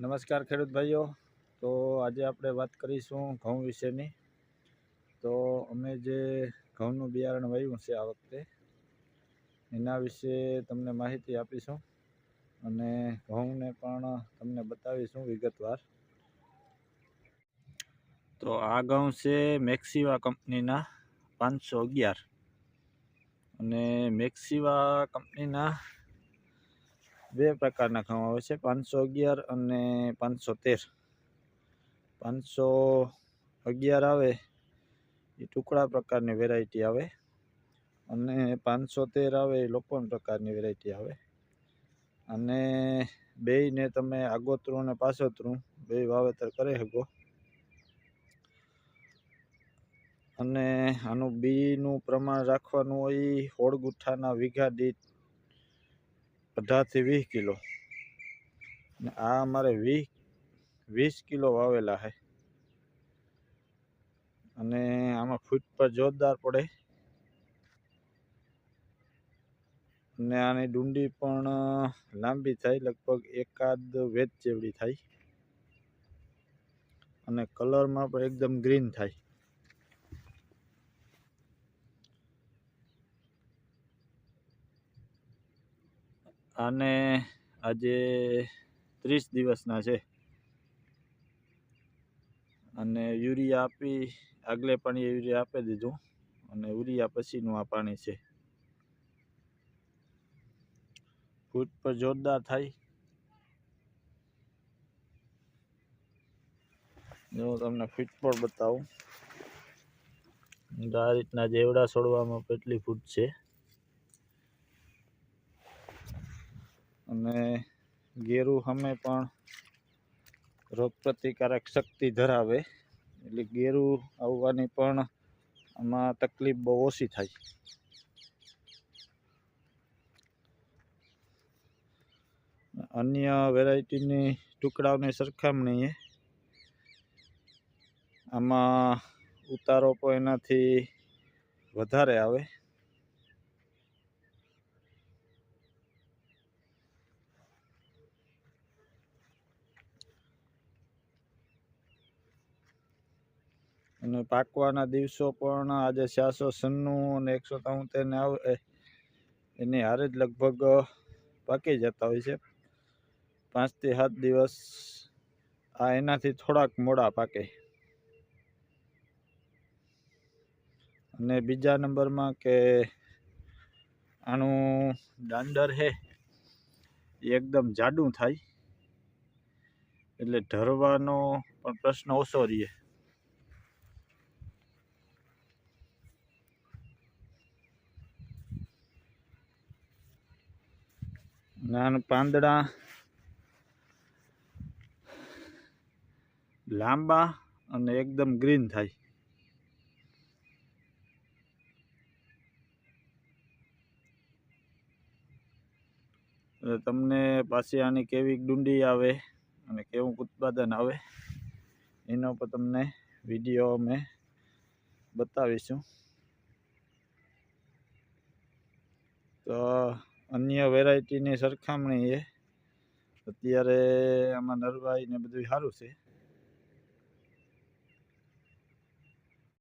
નમસ્કાર ખેડૂત ભાઈઓ। તો આજે આપણે વાત કરીશું ઘઉં વિશેની। તો અમે જે ઘઉંનું બિયારણ વાવ્યું છે આ વખતે એના વિશે તમને માહિતી આપીશું અને ઘઉંને પણ તમને બતાવીશું વિગતવાર। તો આ ઘઉં છે મેક્સિવા કંપનીના 511 અને મેક્સિવા કંપનીના બે પ્રકારના ઘઉં આવે છે, 511 અને 513। 511 આવે એ ટુકડા પ્રકારની વેરાયટી આવે અને 513 આવે એ લોપન પ્રકારની વેરાયટી આવે। અને બેયને તમે આગોતરું અને પાછોતરું બે વાવેતર કરી શકો। અને આનું બીનું પ્રમાણ રાખવાનું હોય 16 ગુઠ્ઠાના વીઘા દીઠ 18 થી 20 કિલો। અને આ અમારે 20 કિલો વાવેલા છે અને આમાં ફૂટ પર જોરદાર પડે અને આની ડુંડી પણ લાંબી થાય, લગભગ એકાદ વેચ જેવડી થાય અને કલરમાં પણ એકદમ ગ્રીન થાય। આને આજે 30 દિવસના છે અને યુરિયા આપી આગલે પાણી યુરિયા આપી દીધું અને યુરિયા પછીનું આ પાણી છે। ફૂટ પર જોરદાર થાય। જો તમને ફીટ પર બતાવું, આ રીતના જેવડા છોડવામાં કેટલી ફૂટ છે અને ગેરું સામે પણ રોગ પ્રતિકારક શક્તિ ધરાવે, એટલે ગેરું આવવાની પણ આમાં તકલીફ બહુ ઓછી થાય। અન્ય વેરાયટીની ટુકડાઓની સરખામણીએ આમાં ઉતારો પણ એનાથી વધારે આવે। અને પાકવાના દિવસો પણ આજે 496 અને 173 ને આવે એની હારે જ લગભગ પાકી જતા હોય છે। 5 થી 7 દિવસ આ એનાથી થોડાક મોડા પાકે। અને બીજા નંબરમાં કે આનું દાંડર છે એ એકદમ જાડું થાય, એટલે ઢરવાનો પણ પ્રશ્ન ઓછો રહે। આના પાંદડા લાંબા અને એકદમ ગ્રીન થાય। તમને પાછી આની કેવી ડુંડી આવે અને કેવું ઉત્પાદન આવે એનો પણ તમને વિડીયો અમે બતાવીશું। તો અન્ય વેરાયટીની સરખામણીએ અત્યારે આમાં નરવાઈ ને બધું સારું છે।